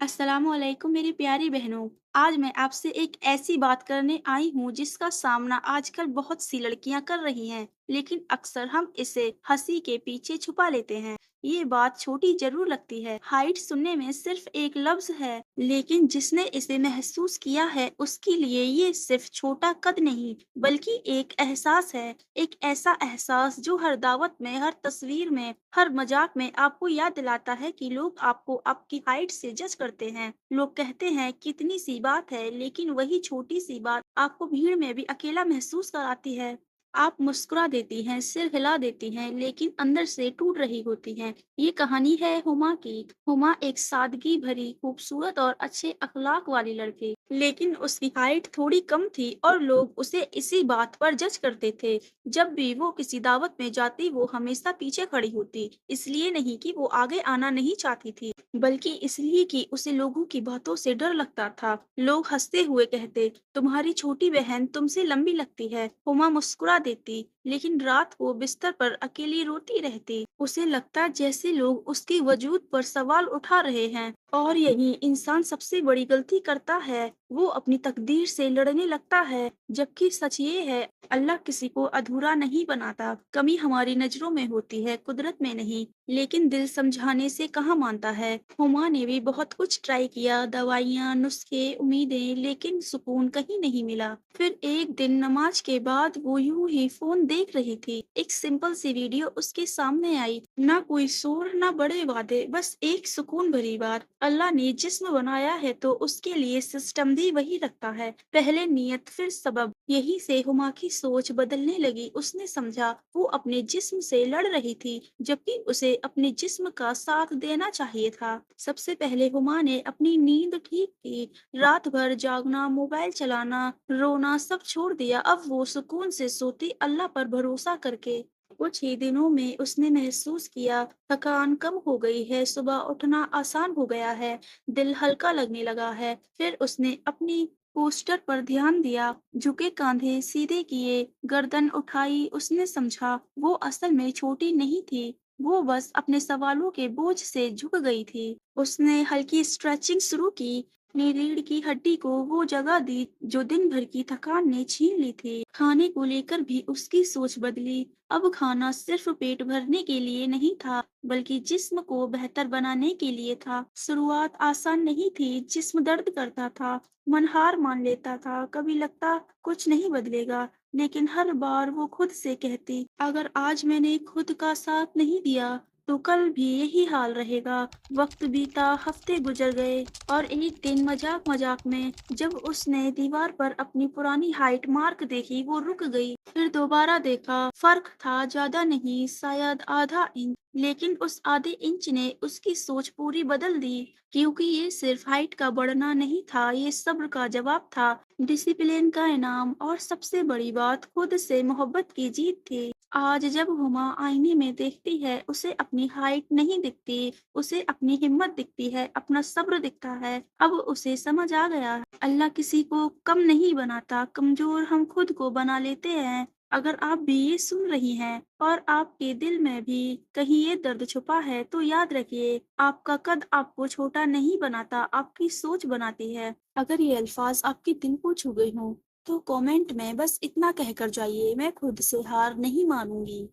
अस्सलामुअलैकुम मेरी प्यारी बहनों। आज मैं आपसे एक ऐसी बात करने आई हूँ जिसका सामना आजकल बहुत सी लड़कियां कर रही हैं, लेकिन अक्सर हम इसे हंसी के पीछे छुपा लेते हैं। ये बात छोटी जरूर लगती है, हाइट सुनने में सिर्फ एक लफ्ज है, लेकिन जिसने इसे महसूस किया है उसके लिए ये सिर्फ छोटा कद नहीं बल्कि एक एहसास है। एक ऐसा एहसास जो हर दावत में, हर तस्वीर में, हर मजाक में आपको याद दिलाता है कि लोग आपको आपकी हाइट से जज करते हैं। लोग कहते हैं कितनी सी बात है, लेकिन वही छोटी सी बात आपको भीड़ में भी अकेला महसूस कराती है। आप मुस्कुरा देती हैं, सिर हिला देती हैं, लेकिन अंदर से टूट रही होती हैं। ये कहानी है हुमा की। हुमा एक सादगी भरी, खूबसूरत और अच्छे अखलाक वाली लड़की, लेकिन उसकी हाइट थोड़ी कम थी और लोग उसे इसी बात पर जज करते थे। जब भी वो किसी दावत में जाती वो हमेशा पीछे खड़ी होती, इसलिए नहीं कि वो आगे आना नहीं चाहती थी, बल्कि इसलिए कि उसे लोगों की बातों से डर लगता था। लोग हंसते हुए कहते, तुम्हारी छोटी बहन तुमसे लंबी लगती है। हुमा मुस्कुरा देती, लेकिन रात को बिस्तर पर अकेली रोती रहती। उसे लगता जैसे लोग उसके वजूद पर सवाल उठा रहे हैं। और यही इंसान सबसे बड़ी गलती करता है, वो अपनी तकदीर से लड़ने लगता है। जबकि सच ये है, अल्लाह किसी को अधूरा नहीं बनाता। कमी हमारी नजरों में होती है, कुदरत में नहीं। लेकिन दिल समझाने से कहाँ मानता है। हुमा ने भी बहुत कुछ ट्राई किया, दवाइयाँ, नुस्खे, उम्मीदें, लेकिन सुकून कहीं नहीं मिला। फिर एक दिन नमाज के बाद वो यूं ही फोन देख रही थी। एक सिंपल सी वीडियो उसके सामने आई। ना कोई शोर, ना बड़े वादे, बस एक सुकून भरी बात। अल्लाह ने जिस्म बनाया है तो उसके लिए सिस्टम भी वही रखता है। पहले नियत फिर सबब। यही से हुमा की सोच बदलने लगी। उसने समझा वो अपने जिस्म से लड़ रही थी, जबकि उसे अपने जिस्म का साथ देना चाहिए था। सबसे पहले हुमा ने अपनी नींद ठीक की। रात भर जागना, मोबाइल चलाना, रोना सब छोड़ दिया। अब वो सुकून से सोती, अल्लाह पर भरोसा करके। कुछ ही दिनों में उसने महसूस किया थकान कम हो गई है, सुबह उठना आसान हो गया है, दिल हल्का लगने लगा है। फिर उसने अपनी पोस्टर पर ध्यान दिया, झुके कंधे सीधे किए, गर्दन उठाई। उसने समझा वो असल में छोटी नहीं थी, वो बस अपने सवालों के बोझ से झुक गई थी। उसने हल्की स्ट्रेचिंग शुरू की, अपनी रीढ़ की हड्डी को वो जगह दी जो दिन भर की थकान ने छीन ली थी। खाने को लेकर भी उसकी सोच बदली। अब खाना सिर्फ पेट भरने के लिए नहीं था, बल्कि जिस्म को बेहतर बनाने के लिए था। शुरुआत आसान नहीं थी, जिस्म दर्द करता था, मन हार मान लेता था, कभी लगता कुछ नहीं बदलेगा। लेकिन हर बार वो खुद से कहती, अगर आज मैंने खुद का साथ नहीं दिया तो कल भी यही हाल रहेगा। वक्त बीता, हफ्ते गुजर गए, और एक दिन मजाक मजाक में जब उसने दीवार पर अपनी पुरानी हाइट मार्क देखी, वो रुक गई। फिर दोबारा देखा, फर्क था ज्यादा नहीं, शायद आधा इंच, लेकिन उस आधे इंच ने उसकी सोच पूरी बदल दी। क्योंकि ये सिर्फ हाइट का बढ़ना नहीं था, ये सब्र का जवाब था, डिसिप्लिन का इनाम, और सबसे बड़ी बात, खुद से मोहब्बत की जीत थी। आज जब हुमा आईने में देखती है, उसे अपनी हाइट नहीं दिखती, उसे अपनी हिम्मत दिखती है, अपना सब्र दिखता है। अब उसे समझ आ गया है, अल्लाह किसी को कम नहीं बनाता, कमजोर हम खुद को बना लेते हैं। अगर आप भी ये सुन रही हैं और आपके दिल में भी कहीं ये दर्द छुपा है, तो याद रखिए, आपका कद आपको छोटा नहीं बनाता, आपकी सोच बनाती है। अगर ये अल्फाज आपके दिल को छू गए हों, तो कमेंट में बस इतना कहकर जाइए, मैं खुद से हार नहीं मानूंगी।